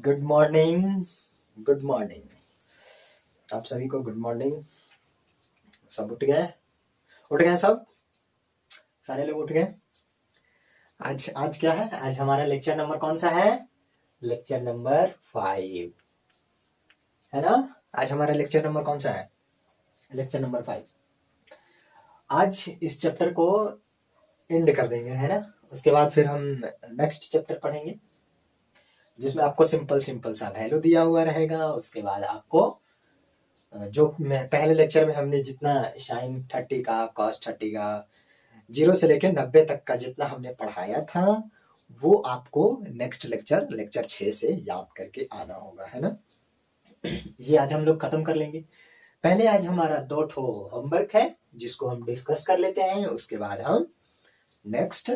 Good morning. Good morning आप सभी को। Good morning. सब उठ गए? उठ गए सब? सारे लोग उठ गए? आज क्या है? आज हमारा लेक्चर नंबर कौन सा है? लेक्चर नंबर 5 है ना। आज हमारा लेक्चर नंबर कौन सा है? Lecture number 5। आज इस चैप्टर को एंड कर देंगे, है ना। उसके बाद फिर हम नेक्स्ट चैप्टर पढ़ेंगे जिसमें आपको सिंपल सा वैल्यू दिया हुआ रहेगा। उसके बाद आपको जो पहले लेक्चर में हमने जितना साइन 30 का, कॉस 30 का, 0 से लेकर 90 तक का जितना हमने पढ़ाया था वो आपको नेक्स्ट लेक्चर 6 से याद करके आना होगा, है ना। ये आज हम लोग खत्म कर लेंगे। पहले आज हमारा 2 होमवर्क है जिसको हम डिस्कस कर लेते हैं। उसके बाद हम नेक्स्ट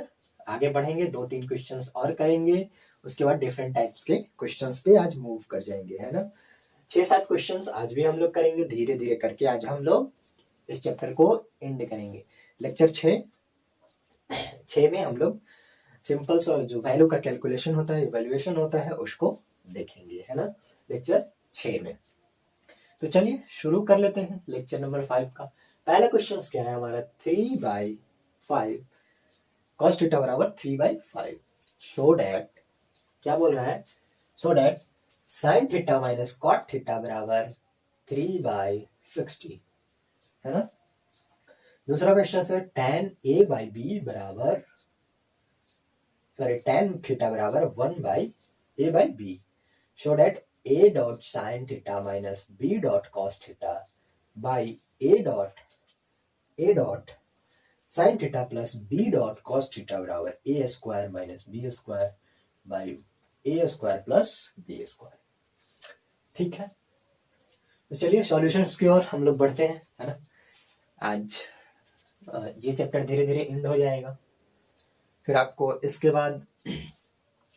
आगे बढ़ेंगे, 2-3 क्वेश्चंस और करेंगे। उसके बाद डिफरेंट टाइप्स के क्वेश्चंस पे आज मूव कर जाएंगे, है ना। 6-7 क्वेश्चंस आज भी हम लोग करेंगे, धीरे धीरे करके आज हम लोग इस चैप्टर को एंड करेंगे। लेक्चर 6 में हम लोग सिंपल सा जो वैल्यू का कैलकुलेशन होता है, इवैल्यूएशन होता है, उसको देखेंगे, है ना, लेक्चर 6 में। तो चलिए शुरू कर लेते हैं लेक्चर नंबर 5 का। पहला क्वेश्चन क्या है हमारा? 3/5 cos थीटा बराबर 3/5। शो डैट, क्या बोल रहा है? So that sine theta minus cot theta बराबर 3/60, है ना। दूसरा क्वेश्चन है tan थीटा बराबर 1/a/b। Show that a dot sign theta minus b dot cos theta by a dot sine theta plus b dot cos theta बराबर a square minus b square by a square plus b square. ठीक है, तो चलिए solutions की ओर हम लोग बढ़ते हैं, है ना। आज ये चैप्टर धीरे धीरे एंड हो जाएगा। फिर आपको इसके बाद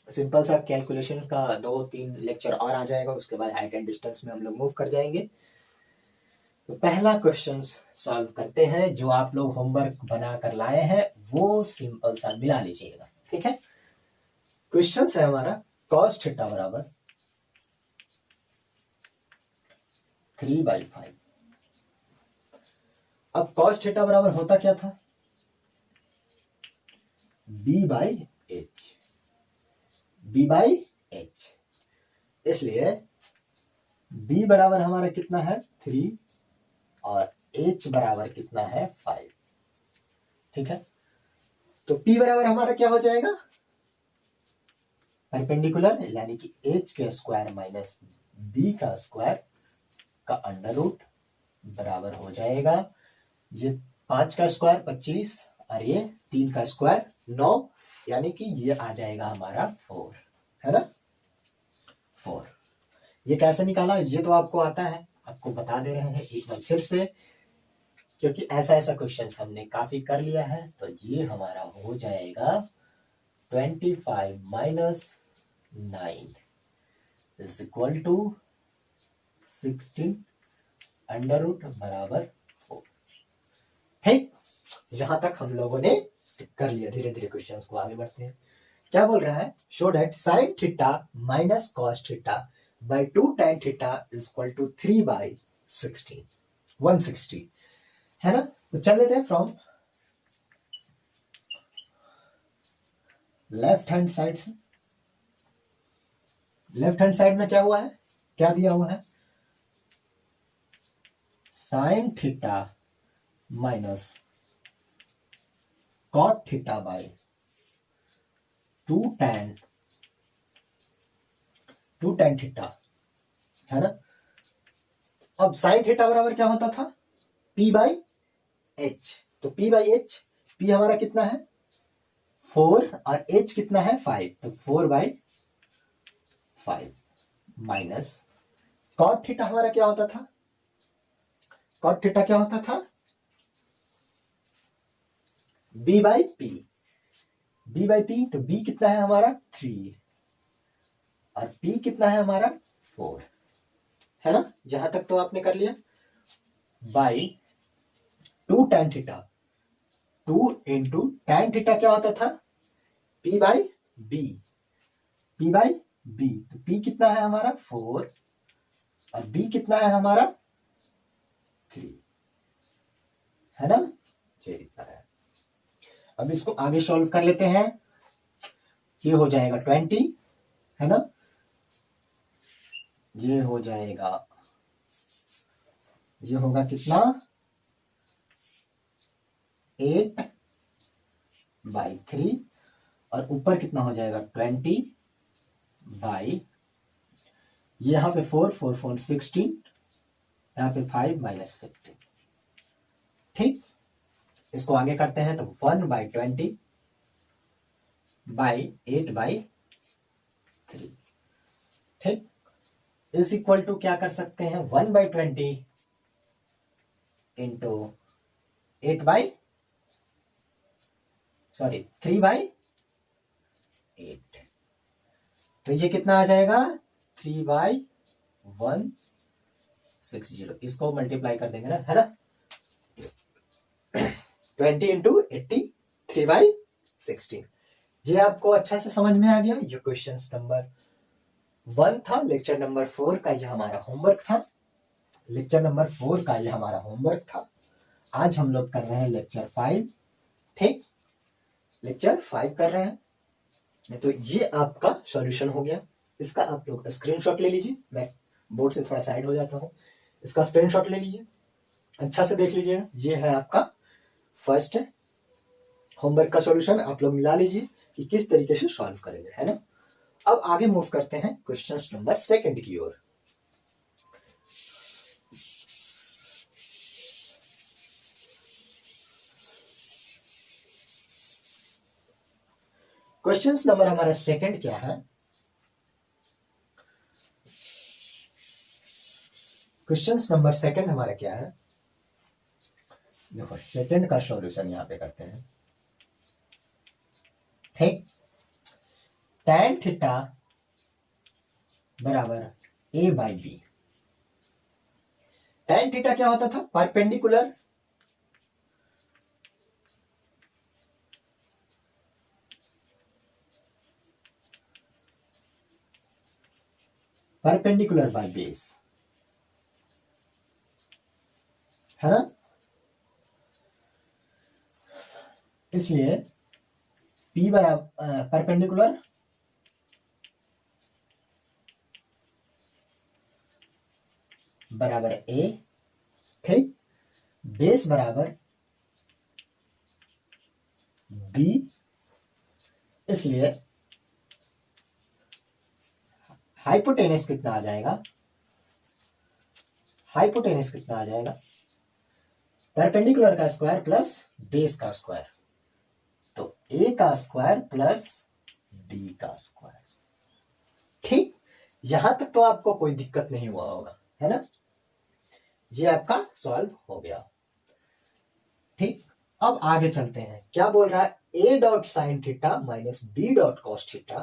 सिंपल सा कैलकुलेशन का 2-3 लेक्चर और आ जाएगा। उसके बाद हाइट एंड डिस्टेंस में हम लोग मूव कर जाएंगे। तो पहला क्वेश्चन सॉल्व करते हैं। जो आप लोग होमवर्क बना कर लाए हैं वो सिंपल सा मिला लीजिएगा, ठीक है। क्वेश्चन है हमारा cos थीटा बराबर 3/5। अब cos थीटा बराबर होता क्या था? b/h। इसलिए b बराबर हमारा कितना है? 3 और h बराबर कितना है? 5। ठीक है, तो p बराबर हमारा क्या हो जाएगा? परपेंडिकुलर, यानी कि h के स्क्वायर माइनस b का स्क्वायर का अंडर रूट बराबर हो जाएगा ये 5 का स्क्वायर 25 और ये 3 का स्क्वायर 9, यानी कि ये आ जाएगा हमारा 4, है ना, 4। ये कैसे निकाला ये तो आपको आता है, आपको बता दे रहे हैं एक बार फिर से, क्योंकि ऐसा क्वेश्चन हमने काफी कर लिया है। तो ये हमारा हो जाएगा 25 minus 9 is equal to 16 under root बराबर 4। ठीक, यहां तक हम लोगों ने कर लिया। धीरे धीरे क्वेश्चंस को आगे बढ़ते हैं। क्या बोल रहा है? So that sine theta minus cos theta by 2 tan theta is equal to 3/16 160, है ना। तो चल लेते हैं फ्रॉम लेफ्ट हैंड साइड से। लेफ्ट हैंड साइड में क्या हुआ है? क्या दिया हुआ है? Sine theta minus cot theta by 2 tan theta, है ना। अब साइन थीटा बराबर क्या होता था? p/h। तो p/h, p हमारा कितना है? 4 और h कितना है? 5। तो 4/5 माइनस कॉट थीटा हमारा क्या होता था? कॉट थीटा क्या होता था? b/p। b/p, तो b कितना है हमारा? 3 और p कितना है हमारा? 4, है ना। जहां तक तो आपने कर लिया। By 2 tan theta, 2 into tan theta क्या होता था? p/b। बी, तो पी कितना है हमारा 4 और बी कितना है हमारा 3, है ना, ये इतना है। अब इसको आगे सॉल्व कर लेते हैं। ये हो जाएगा 20, है ना, ये हो जाएगा, ये होगा कितना 8/3 और ऊपर कितना हो जाएगा 20/, यहाँ पे 4 4 4 16, यहाँ पे 5 - 15। ठीक, इसको आगे करते हैं तो 1/20/8/3। ठीक, इस इक्वल टू क्या कर सकते हैं 1/20 इंटू 3/8। तो ये कितना आ जाएगा 3/160। इसको मल्टीप्लाई कर देंगे ना, है ना, 20 इंटू 80 3/16। ये आपको अच्छा से समझ में आ गया। ये क्वेश्चन नंबर 1 था, लेक्चर नंबर 4 का ये हमारा होमवर्क था। लेक्चर नंबर 4 का ये हमारा होमवर्क था। आज हम लोग कर रहे हैं लेक्चर 5। ठीक, लेक्चर 5 कर रहे हैं। तो ये आपका सॉल्यूशन हो गया। इसका आप लोग स्क्रीनशॉट ले लीजिए। मैं बोर्ड से थोड़ा साइड हो जाता हूँ। इसका स्क्रीनशॉट ले लीजिए, अच्छा से देख लीजिए। ये है आपका फर्स्ट होमवर्क का सॉल्यूशन। आप लोग मिला लीजिए कि किस तरीके से सॉल्व करेंगे, है ना। अब आगे मूव करते हैं क्वेश्चन नंबर 2 की ओर। क्वेश्चन नंबर हमारा 2 क्या है, क्वेश्चन नंबर 2 हमारा क्या है, देखो 2 का सॉल्यूशन यहां पे करते हैं। ठीक, tan थीटा बराबर a/b। tan थीटा क्या होता था, परपेंडिकुलर बाय बेस, है ना। इसलिए P बराबर परपेंडिकुलर बराबर A, ठीक, बेस बराबर B, इसलिए हाइपोटेनस कितना आ जाएगा, हाइपोटेनस कितना आ जाएगा, परपेंडिकुलर का स्क्वायर प्लस बेस का स्क्वायर, तो A का स्क्वायर प्लस B का स्क्वायर। ठीक, यहां तक तो आपको कोई दिक्कत नहीं हुआ होगा, है ना। ये आपका सॉल्व हो गया। ठीक, अब आगे चलते हैं। क्या बोल रहा है, A.sin theta minus B.cos theta.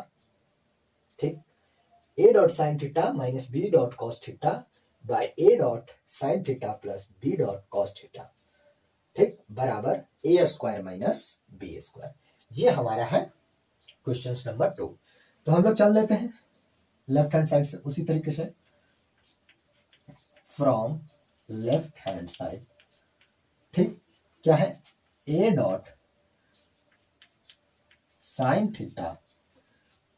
ठीक, A.sin theta minus B.cos theta by A.sin theta plus B.cos theta, ठीक, बराबर A² माइनस B²। ये हमारा है क्वेश्चन नंबर 2। तो हम लोग चल लेते हैं लेफ्ट हैंड साइड से उसी तरीके से, फ्रॉम लेफ्ट हैंड साइड। ठीक, क्या है A.sin theta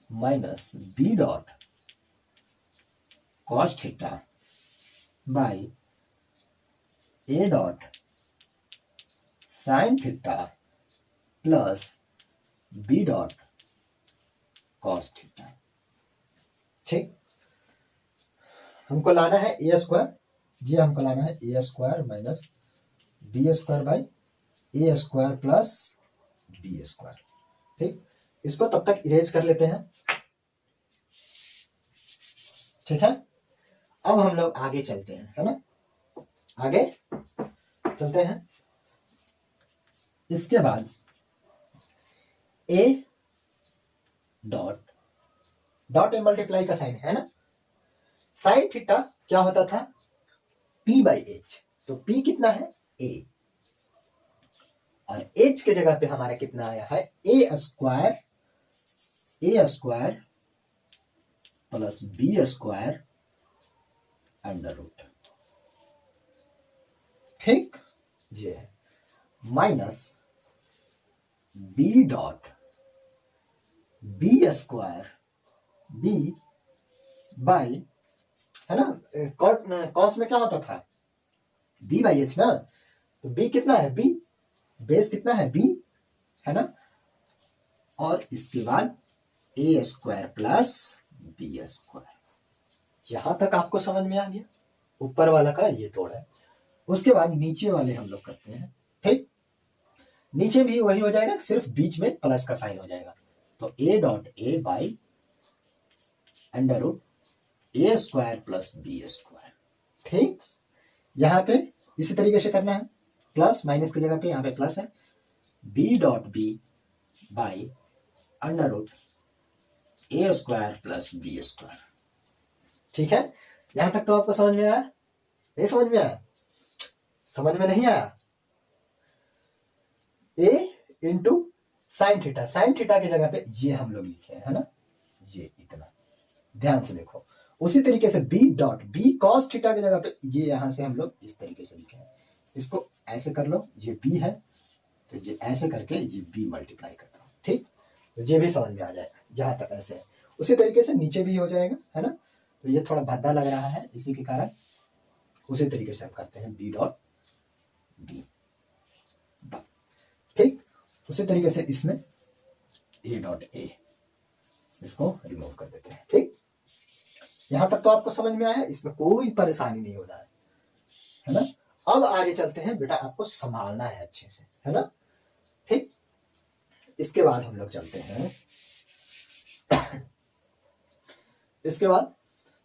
minus B.cos theta by A.sin theta plus B.cos theta. ठीक, हमको लाना है A², ये हमको लाना है A² minus B² by A² plus B²। ठीक, इसको तब तक इरेज कर लेते हैं। ठीक है, अब हम लोग आगे चलते हैं, है ना, आगे चलते हैं। इसके बाद A डॉट ए मल्टीप्लाई का साइन है ना। साइन थीटा क्या होता था P/H, तो P कितना है A, और H के जगह पे हमारा कितना आया है A² plus B square under root, ठीक, ये है minus B dot B square B by, है ना, कॉस में क्या होता था बी बाई एच ना, तो बी कितना है, बी बेस कितना है बी, है ना, और इसके बाद ए स्क्वायर प्लस बी स्क्वायर। यहां तक आपको समझ में आ गया, ऊपर वाला का ये तोड़ है। उसके बाद नीचे वाले हम लोग करते हैं, ठीक, नीचे भी वही हो जाएगा, सिर्फ बीच में प्लस का साइन हो जाएगा, तो A dot A by under root A square plus B square, ठीक। यहां पे इसी तरीके से करना है, प्लस माइनस की जगह पे यहाँ पे प्लस है, B dot B by under root A square plus B square, ठीक है। यहां तक तो आपको समझ में आया, नहीं समझ में आया, समझ में नहीं आया, A into sine theta, sine theta की जगह पे ये हम लोग लिखे हैं, है ना, ये इतना ध्यान से देखो। उसी तरीके से B dot B cos theta की जगह पे ये यहां से हम लोग इस तरीके से लिखे हैं, इसको ऐसे कर लो, ये बी है तो ये ऐसे करके ये बी मल्टीप्लाई करता हूं, ठीक, तो ये भी समझ में आ जाएगा, जहां तक ऐसे है। उसी तरीके से नीचे भी हो जाएगा, है ना, तो ये थोड़ा भद्दा लग रहा है इसी के कारण उसी तरीके से हम करते हैं बी डॉट बी, ठीक। उसी तरीके से इसमें ए डॉट ए, इसको रिमूव कर देते हैं, ठीक। यहां तक तो आपको समझ में आया, इसमें कोई परेशानी नहीं हो रहा है ना। अब आगे चलते हैं, बेटा आपको संभालना है अच्छे से, है ना, ठीक। इसके बाद हम लोग चलते हैं इसके बाद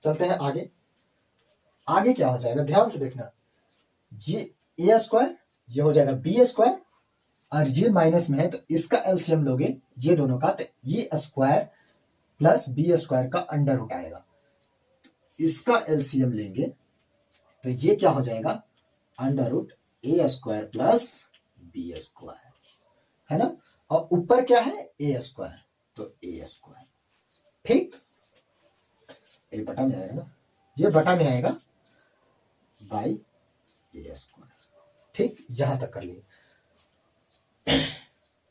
चलते हैं आगे। आगे क्या हो जाएगा, ध्यान से देखना, ये ए स्क्वायर ये हो जाएगा बी स्क्वायर, और ये माइनस में है तो इसका एलसीएम लोगे ये दोनों का, तो ये स्क्वायर प्लस बी स्क्वायर का अंडर रूट आएगा, इसका एलसीएम लेंगे तो ये क्या हो जाएगा, under root A square plus B square, है ना, और ऊपर क्या है ए स्क्वायर, तो ए स्क्वायर, ठीक, ए बटा में आएगा ना, ये बटा में आएगा बाई ए स्क्वायर, ठीक, यहां तक कर लिए,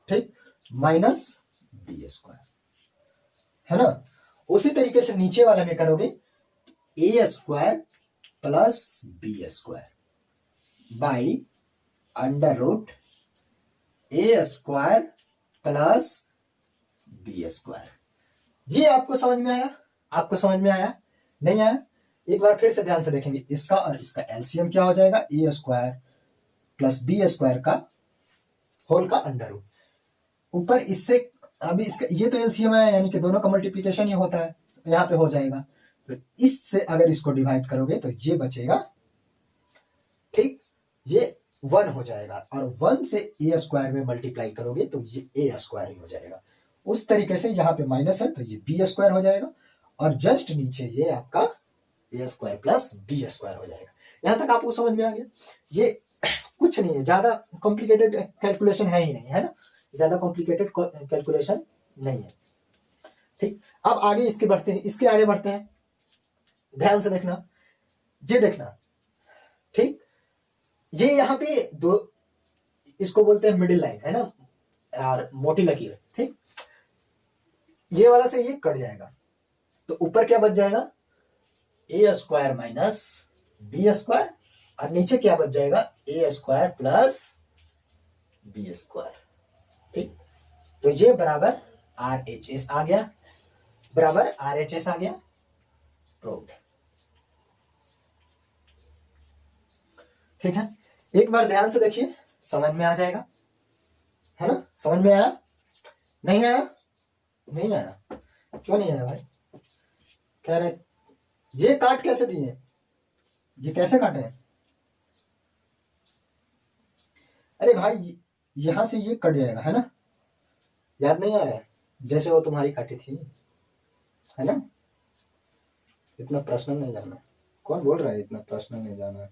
ठीक, माइनस बी स्क्वायर, है ना। उसी तरीके से नीचे वाले में करोगे A square plus B square by under root A square plus B square. ये आपको समझ में आया, आपको समझ में आया, नहीं आया, एक बार फिर से ध्यान से देखेंगे, इसका और इसका एलसीएम क्या हो जाएगा, ए स्क्वायर प्लस बी स्क्वायर का होल का अंडर रूट, ऊपर इससे अभी इसका ये तो एलसीएम है, यानी कि दोनों का मल्टीप्लिकेशन ही होता है, यहाँ पे हो जाएगा, तो इससे अगर इसको डिवाइड करोगे तो ये बचेगा, ठीक, ये 1 हो जाएगा, और 1 से ए स्क्वायर में मल्टीप्लाई करोगे तो ये ए स्क्वायर ही हो जाएगा। उस तरीके से यहाँ पे माइनस है तो ये बी स्क्वायर हो जाएगा, और जस्ट नीचे ये आपका ए स्क्वायर प्लस बी स्क्वायर हो जाएगा। यहाँ तक आपको समझ में आ गया, ये कुछ नहीं है, ज्यादा कॉम्प्लिकेटेड कैलकुलेशन है ही नहीं, है ना, ज्यादा कॉम्प्लिकेटेड कैलकुलेशन नहीं है, ठीक। अब आगे इसके बढ़ते हैं, इसके आगे बढ़ते हैं, ध्यान से देखना, ये देखना, ठीक, ये यहाँ पे दो, इसको बोलते हैं मिडिल लाइन, है ना, और मोटी लकीर, ठीक, ये वाला से ये कट जाएगा, तो ऊपर क्या बच जाएगा, ए स्क्वायर माइनस बी स्क्वायर, और नीचे क्या बच जाएगा, ए स्क्वायर प्लस बी स्क्वायर, ठीक, तो ये बराबर आर एच एस आ गया, बराबर आर एच एस आ गया, प्रूव्ड, ठीक है। एक बार ध्यान से देखिए, समझ में आ जाएगा, है ना, समझ में आया, नहीं आया, नहीं आया, क्यों नहीं आया भाई, कह रहे ये काट कैसे दिए, ये कैसे काटे हैं, अरे भाई यहां से ये कट जाएगा, है ना, याद नहीं आ रहा है, जैसे वो तुम्हारी काटी थी, है ना, इतना पर्सनल नहीं जाना, कौन बोल रहा है इतना पर्सनल नहीं जाना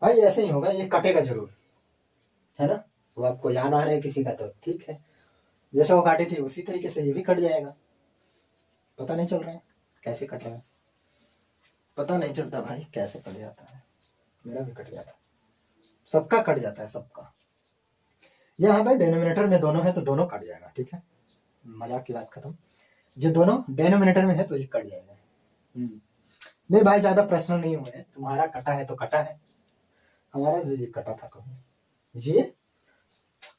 भाई, ऐसे ही होगा, ये कटेगा जरूर, है ना, वो आपको याद आ रहा है किसी का तो ठीक है, जैसे वो काटी थी उसी तरीके से ये भी कट जाएगा, पता नहीं चल रहा है कैसे कट रहा है, पता नहीं चलता भाई कैसे कट जाता है। मेरा भी कट जाता है, सबका कट जाता है सबका। यहाँ पे डिनोमिनेटर में दोनों है तो दोनों कट जाएगा, ठीक है, मजाक की बात खत्म। जो दोनों डिनोमिनेटर में है तो ये कट जाएगा। नहीं भाई ज्यादा पर्सनल नहीं हुआ है, तुम्हारा कटा है तो कटा है, हमारा तो ये कटा था कभी, ये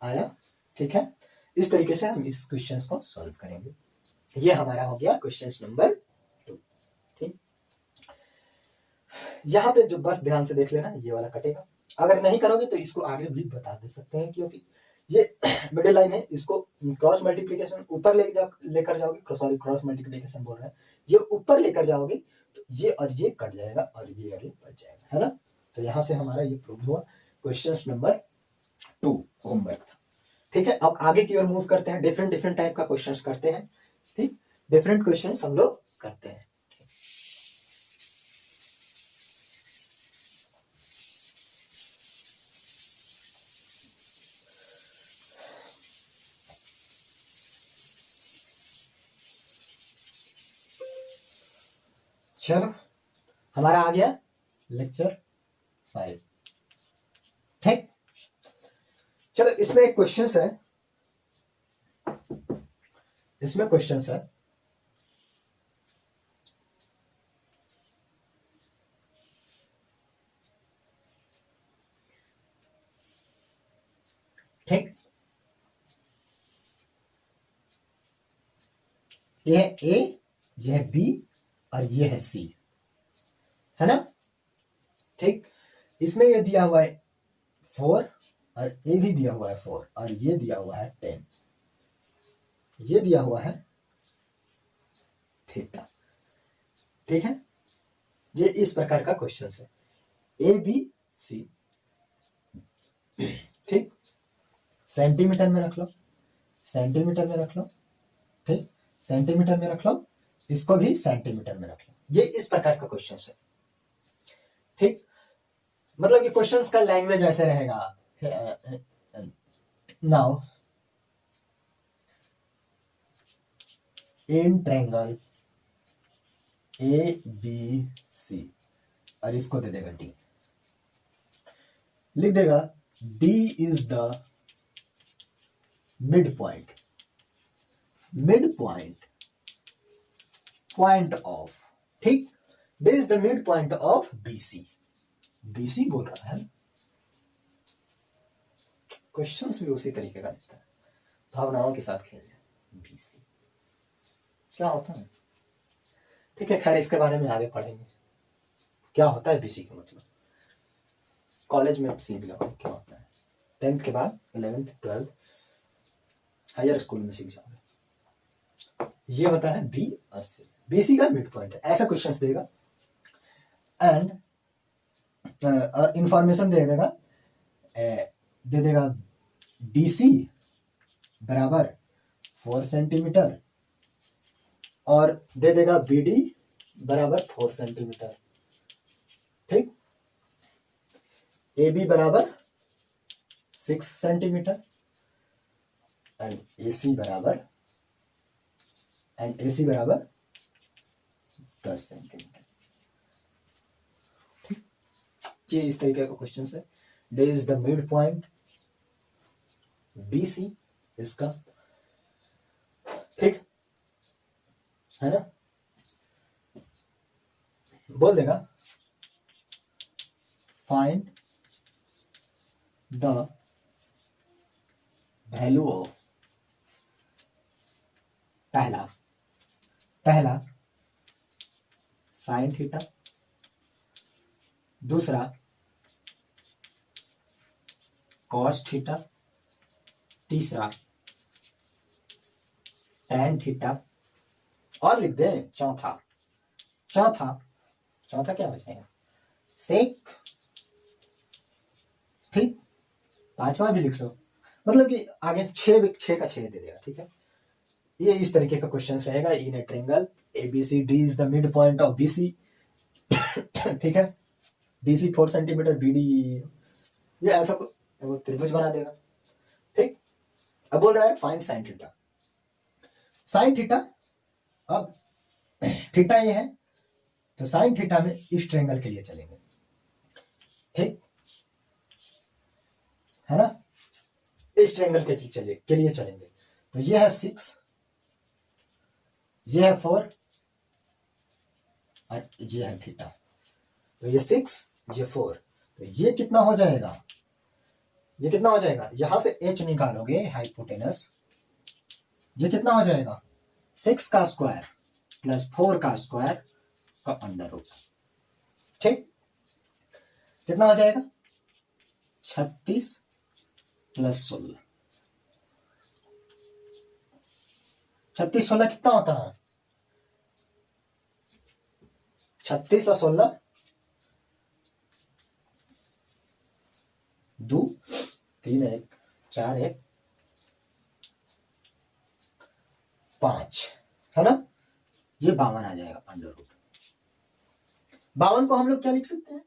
आया, ठीक है। इस तरीके से हम इस क्वेश्चन को सॉल्व करेंगे। ये हमारा हो गया क्वेश्चन नंबर 2, ठीक। यहाँ पे जो बस ध्यान से देख लेना, ये वाला कटेगा, अगर नहीं करोगे तो इसको आगे भी बता दे सकते हैं, क्योंकि ये मिडिल लाइन है, इसको क्रॉस मल्टीप्लीकेशन ऊपर लेकर जाओगे, सॉरी क्रॉस मल्टीप्लीकेशन बोल रहे हैं, ये ऊपर लेकर जाओगे तो ये और ये कट जाएगा और ये बच जाएगा, है ना। तो यहाँ से हमारा ये प्रूव हुआ क्वेश्चन नंबर 2 होमवर्क था, ठीक है। अब आगे की ओर मूव करते हैं, डिफरेंट डिफरेंट टाइप का क्वेश्चंस करते हैं, ठीक, डिफरेंट क्वेश्चंस हम लोग करते हैं। चलो हमारा आ गया लेक्चर 5, ठीक। चलो इसमें एक क्वेश्चंस है, इसमें क्वेश्चंस है, ठीक। ये है ए, ये है बी और ये है सी, है ना, ठीक। इसमें ये दिया हुआ है 4 और ए भी दिया हुआ है 4 और ये दिया हुआ है 10, ये दिया हुआ है थीटा, ठीक है। ये इस प्रकार का क्वेश्चन है, ए बी सी, ठीक। सेंटीमीटर में रख लो, सेंटीमीटर में रख लो, ठीक, सेंटीमीटर में रख लो, इसको भी सेंटीमीटर में रख लो। ये इस प्रकार का क्वेश्चन है, ठीक। मतलब कि क्वेश्चंस का लैंग्वेज ऐसे रहेगा, now in triangle A B C, और इसको दे देगा डी, लिख देगा D is the mid point, mid point, point of, ठीक, D is the mid point of BC, BC बोल रहा है। क्वेश्चंस भी उसी तरीके का दिखता है, भावनाओं के साथ खेल रहे, बीसी क्या होता है, ठीक है। खैर इसके बारे में आगे पढ़ेंगे, क्या होता है बीसी का मतलब, कॉलेज में सीख लो क्या होता है, 10th के बाद 11th 12th हायर स्कूल में सीख जाओगे। ये होता है बी और सी, बीसी का मिड पॉइंट है, ऐसा क्वेश्चंस देगा एंड इंफॉर्मेशन दे देगा डीसी बराबर 4 सेंटीमीटर और दे देगा बीडी बराबर 4 सेंटीमीटर, ठीक। AB बराबर 6 सेंटीमीटर एंड AC बराबर 10 सेंटीमीटर, ठीक। ये इस तरीके का क्वेश्चन है। Day is the mid point, BC इसका, ठीक है ना। बोल देगा फाइंड द वैल्यू ऑफ, पहला साइन थीटा, दूसरा कॉस थीटा, तीसरा टैन थीटा और लिख दे चौथा क्या बचेगा, सेक, ठीक। पांचवा भी लिख लो, मतलब कि आगे 6 का 6 दे देगा, ठीक है। ये इस तरीके का क्वेश्चन रहेगा in a triangle ABCD is the mid point of BC, ठीक है। DC 4 सेंटीमीटर, BD ये ऐसा को त्रिभुज बना देगा, ठीक। अब बोल रहा है find sign theta, sine theta अब थीटा ये है, तो साइन थीटा में इस ट्रायंगल के लिए चलेंगे, ठीक है ना, इस ट्रायंगल के लिए चलेंगे। तो ये है 6, ये है 4 और ये है थीटा। तो ये 6, ये 4, तो ये कितना हो जाएगा, ये कितना हो जाएगा, यहां से h निकालोगे हाइपोटेनस, ये कितना हो जाएगा 6 का स्क्वायर प्लस 4 का स्क्वायर का अंडर रूट, ठीक, कितना हो जाएगा 36 प्लस 16, 36 16 कितना होता है, 36 और 16 2 3 1 4 1 5 है ना, ये 52 आ जाएगा अंडर रूट। 52 को हम लोग क्या लिख सकते हैं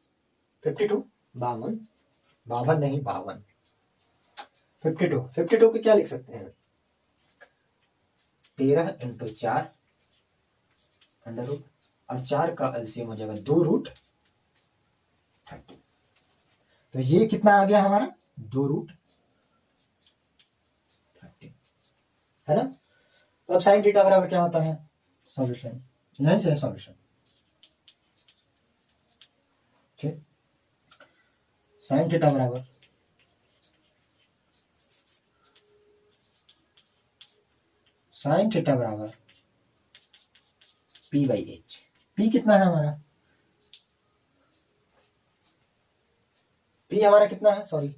52, 52 52 नहीं 52, 52 को क्या लिख सकते हैं 13 इंटू 4 अंडर रूट, और 4 का एलसीएम हो जाएगा 2 रूट 30। तो ये कितना आ गया हमारा 2 रूट 30 है ना। तो अब साइन थीटा बराबर क्या होता है, सॉल्यूशन यहीं से सॉल्यूशन, ठीक, साइन थीटा बराबर साइन थीटा बराबर P बाई एच। P कितना है हमारा, P हमारा कितना है, सॉरी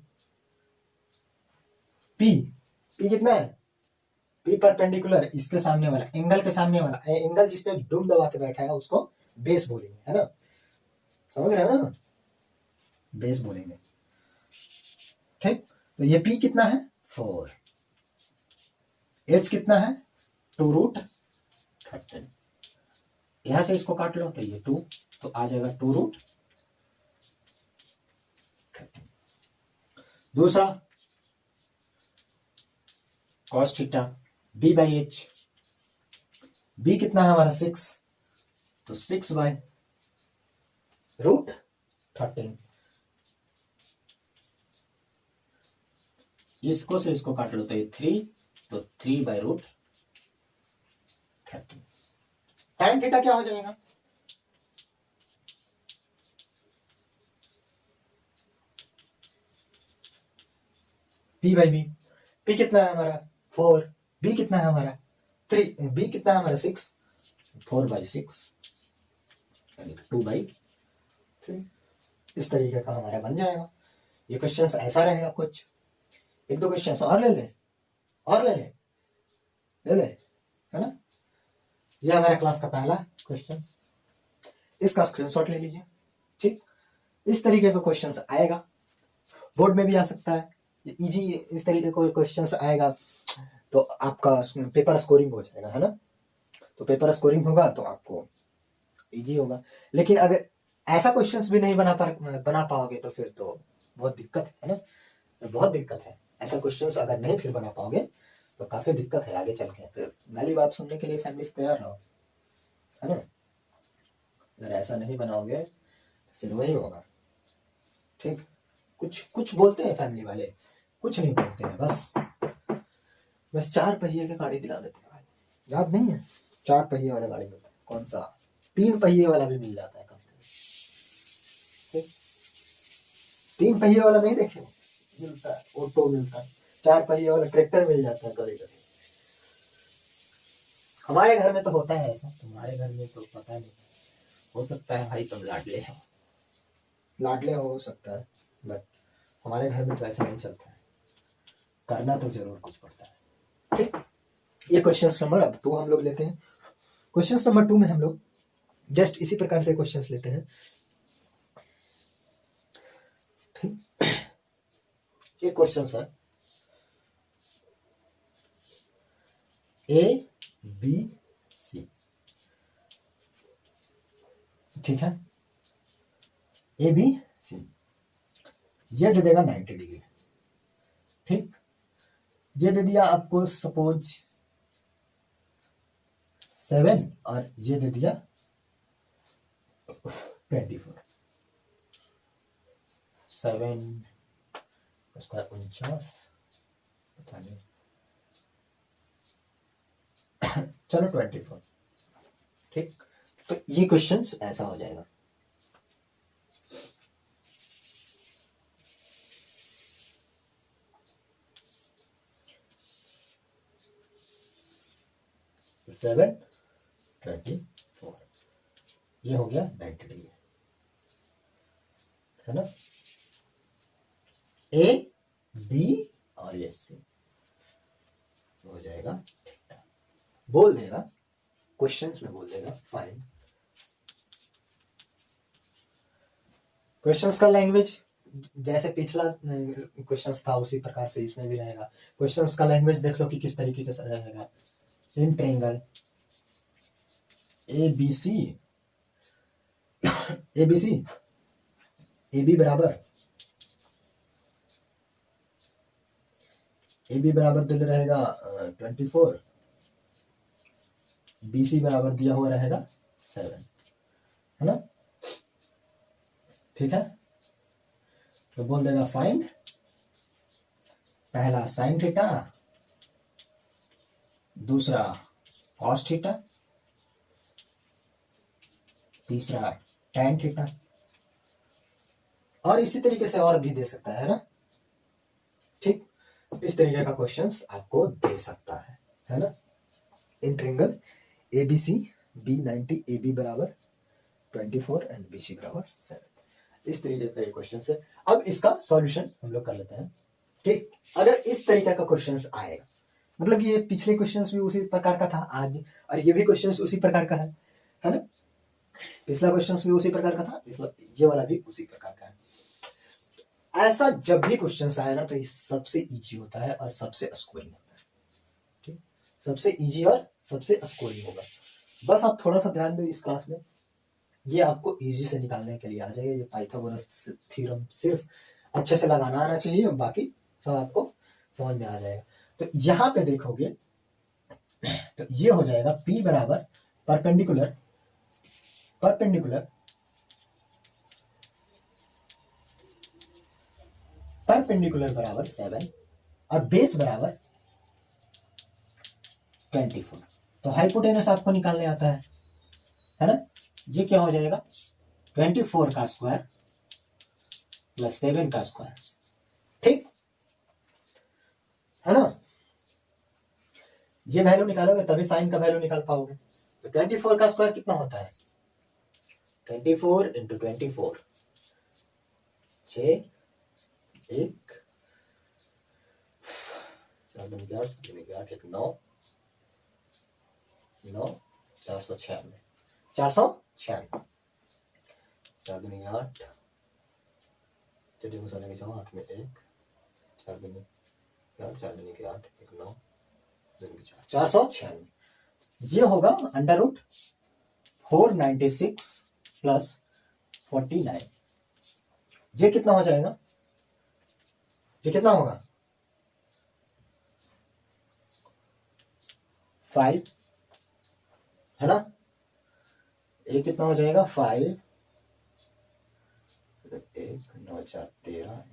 P कितना है, P परपेंडिकुलर इसके सामने वाला, एंगल के सामने वाला, एंगल जिसपे डूम दबा के बैठा है उसको बेस बोलेंगे, है ना, समझ रहे हो ना, बेस बोलेंगे, ठीक। तो ये P कितना है 4, H कितना है 2 रूट 30, यहां से इसको काट लो तो ये 2, तो आ जाएगा 2 रूट 30। दूसरा cos theta B by H, B कितना है हमारा 6, तो 6 बाई रूट 13, इसको से इसको काट लो तो ये 3, तो 3 बाई रूट 30। टाइम थीटा क्या हो जाएगा, P बाई बी, P कितना है हमारा 4, B कितना है हमारा 3, B कितना है हमारा 6, 4 बाई 6 यानी 2 बाई 3। इस तरीके का हमारा बन जाएगा। ये क्वेश्चन ऐसा रहेगा, कुछ 1-2 क्वेश्चन और ले ले, और ले ले है ना। ये हमारा क्लास का पहला क्वेश्चन, इसका स्क्रीनशॉट ले लीजिए, ठीक। इस तरीके का क्वेश्चन आएगा, बोर्ड में भी आ सकता है, इजी इस तरीके का क्वेश्चन आएगा तो आपका पेपर स्कोरिंग हो जाएगा, है ना। तो पेपर स्कोरिंग होगा तो आपको इजी होगा। लेकिन अगर ऐसा क्वेश्चंस भी नहीं बना पाओगे तो फिर तो बहुत दिक्कत है ना, बहुत दिक्कत है। ऐसा क्वेश्चंस अगर नहीं फिर बना पाओगे तो काफी दिक्कत है आगे चल के। फिर पहली बात सुनने के लिए फैमिली से तैयार रहो, है ना। अगर ऐसा नहीं बनाओगे तो फिर वही होगा, ठीक। कुछ बोलते हैं फैमिली वाले, कुछ नहीं बोलते हैं, बस 4 पहिए की गाड़ी दिला देते हैं भाई। याद नहीं है 4 पहिए वाला गाड़ी होता है, कौन सा 3 पहिए वाला भी मिल जाता है कभी, 3 पहिए वाला नहीं देखे, मिलता है ऑटो, मिलता है 4 पहिए वाला ट्रैक्टर मिल जाता है कभी कभी। हमारे घर में तो होता है ऐसा, तुम्हारे घर में तो पता नहीं, हो सकता है भाई तुम लाडले हो सकता है, बट हमारे घर में तो ऐसा नहीं चलता है, करना तो जरूर कुछ पड़ता है, ठीक। ये क्वेश्चन नंबर अब 2 हम लोग लेते हैं। क्वेश्चन नंबर 2 में हम लोग जस्ट इसी प्रकार से क्वेश्चंस लेते हैं, ठीक। ये क्वेश्चन है ABC, ठीक है, ABC ये दे देगा 90 डिग्री, ठीक। ये दे दिया आपको सपोज 7 और ये दे दिया 24। 7 स्क्वायर 49, पता नहीं, चलो 24। ठीक, तो ये क्वेश्चंस ऐसा हो जाएगा। सेवन 24, ये हो गया 90 डिग्री, है ना। ए बी और ये सी हो जाएगा, बोल देगा क्वेश्चंस में, बोल देगा फाइंड क्वेश्चंस का लैंग्वेज। जैसे पिछला क्वेश्चंस था उसी प्रकार से इसमें भी रहेगा। क्वेश्चंस का लैंग्वेज देख लो कि किस तरीके से रहेगा। In triangle A B C, A B C, A B बराबर, ए बी बराबर दिल रहेगा 24, बी सी बराबर दिया हुआ रहेगा 7, है ना। ठीक है, तो बोल देगा फाइंड पहला साइन थीटा, दूसरा कॉस थीटा, तीसरा टैन थीटा, और इसी तरीके से और भी दे सकता है ना। ठीक, इस तरीके का क्वेश्चंस आपको दे सकता है ना। In triangle A B C B 90, ए बी बराबर 24 एंड बी सी बराबर 7, इस तरीके का क्वेश्चन है। अब इसका सॉल्यूशन हम लोग कर लेते हैं। ठीक, अगर इस तरीके का क्वेश्चन आएगा, मतलब ये पिछले क्वेश्चंस भी उसी प्रकार का था आज, और ये भी क्वेश्चंस उसी प्रकार का है ना। पिछला क्वेश्चंस भी उसी प्रकार का था, ये वाला भी उसी प्रकार का है। ऐसा जब भी क्वेश्चंस आए ना तो ये सबसे इजी होता है और सबसे स्कोरिंग होता है। ठीक, सबसे इजी और सबसे स्कोरिंग होगा। बस आप थोड़ा सा ध्यान दो इस क्लास में, ये आपको इजी से निकालने के लिए आ जाएगा। ये पाइथागोरस थ्योरम सिर्फ अच्छे से लगाना आना चाहिए, बाकी सब आपको समझ में आ जाएगा। तो यहाँ पे देखोगे तो ये हो जाएगा P बराबर परपेंडिकुलर बराबर 7 और बेस बराबर 24। तो हाइपोटेनस आपको निकालने आता है ना। ये क्या हो जाएगा 24 का स्क्वायर प्लस 7 का स्क्वायर, ठीक है ना। ये वैल्यू निकालोगे तभी साइन का वैल्यू निकाल पाओगे। तो 24 का स्क्वायर कितना होता है 24 इंटू 24, 6 1 4 2 8 1 9 9 496 496 4 2 8 को सामने के जाओ हाथ में 1 4 2 8 4 2 8 1 9 496, ये होगा अंडर रूट 496 प्लस 49। ये कितना हो जाएगा, ये कितना होगा 5, है ना। ये कितना हो जाएगा 5, 1 9 4 13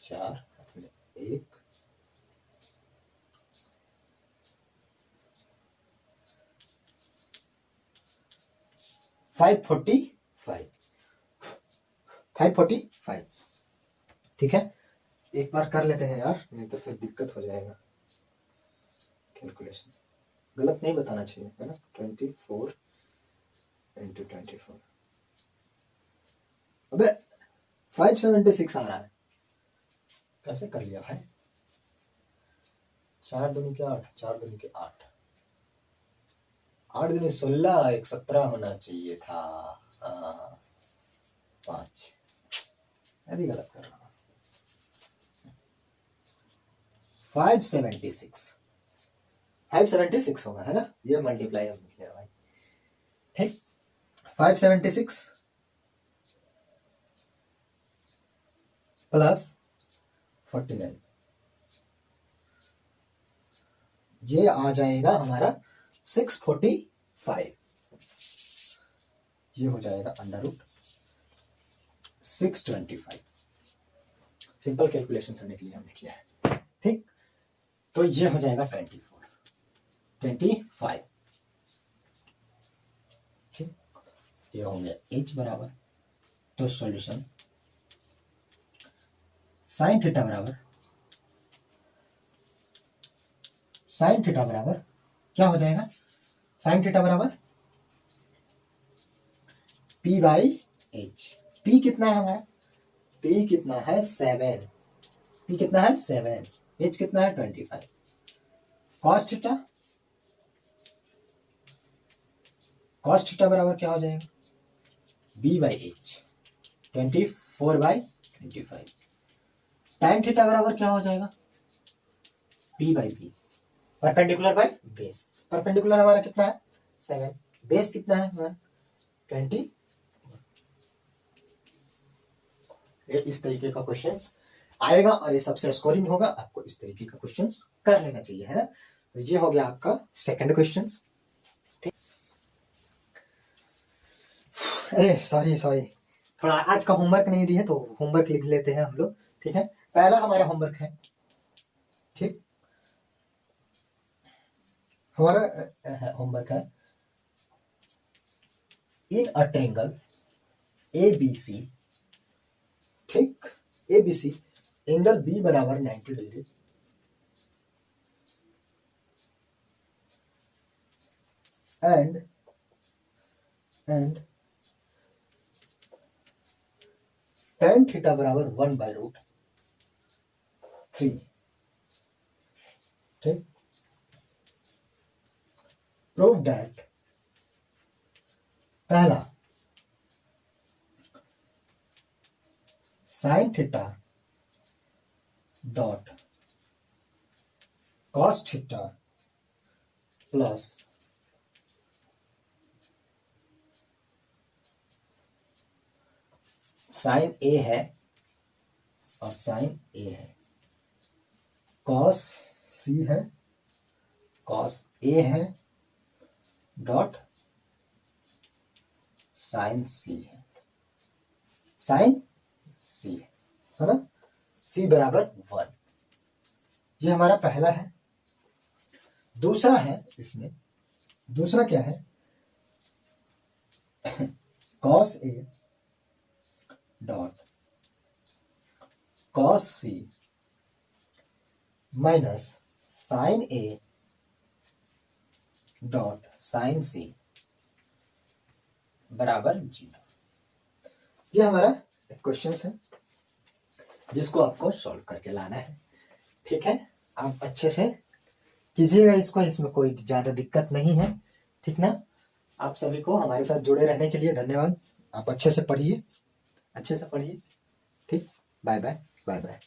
4 हाथ में 1 545। ठीक है, एक बार कर लेते हैं यार, नहीं तो फिर दिक्कत हो जाएगा। कैलकुलेशन गलत नहीं बताना चाहिए, है ना। 24 इंटू 24, अबे 576 आ रहा है, कैसे कर लिया भाई। 4 दूनी के 8, 4 दूनी के 8, 8 दूनी 16, 1 17 होना चाहिए था। 5, अभी गलत कर रहा हूँ। 576 होगा, है ना। ये मल्टीप्लाई हम किया भाई, ठीक। 576 प्लस 49, ये आ जाएगा हमारा 645। ये हो जाएगा √625। सिंपल कैलकुलेशन करने के लिए हमने किया है, ठीक। तो ये हो जाएगा 25, ठीक। ये हो गया h बराबर, तो सॉल्यूशन साइन थीटा बराबर क्या हो जाएगा, साइन थीटा बराबर P/H। P कितना है हमारा, P कितना है 7, P कितना है 7, H कितना है 25। कॉस थीटा बराबर क्या हो जाएगा, B/H 24/25। tan थीटा बराबर क्या हो जाएगा, P/B, perpendicular by base. Perpendicular हमारा कितना है 7, बेस कितना है हमारा 20। ये इस तरीके का क्वेश्चन आएगा और ये सबसे स्कोरिंग होगा, आपको इस तरीके का क्वेश्चन कर लेना चाहिए, है ना। तो ये हो गया आपका सेकंड क्वेश्चन। अरे सॉरी थोड़ा आज का होमवर्क नहीं दिया, तो होमवर्क लिख लेते हैं हम लोग, ठीक है। पहला हमारा होमवर्क है, ठीक, हमारा होमवर्क है इन अ ट्रायंगल ABC, ठीक, ABC एंगल B बराबर 90 डिग्री एंड tan थीटा बराबर 1/√3, ठीक। प्रूव दैट पहला sine theta dot cos theta plus sign A है और साइन A है, कॉस C है, कॉस A है, डॉट साइन C है, साइन C है ना, C बराबर 1। ये हमारा पहला है। दूसरा है, इसमें दूसरा क्या है, cos A dot cos C minus sine A dot sine C बराबर 0। ये हमारा क्वेश्चन है जिसको आपको सॉल्व करके लाना है, ठीक है। आप अच्छे से कीजिएगा इसको, इसमें कोई ज्यादा दिक्कत नहीं है, ठीक ना। आप सभी को हमारे साथ जुड़े रहने के लिए धन्यवाद। आप अच्छे से पढ़िए, ठीक। Bye bye.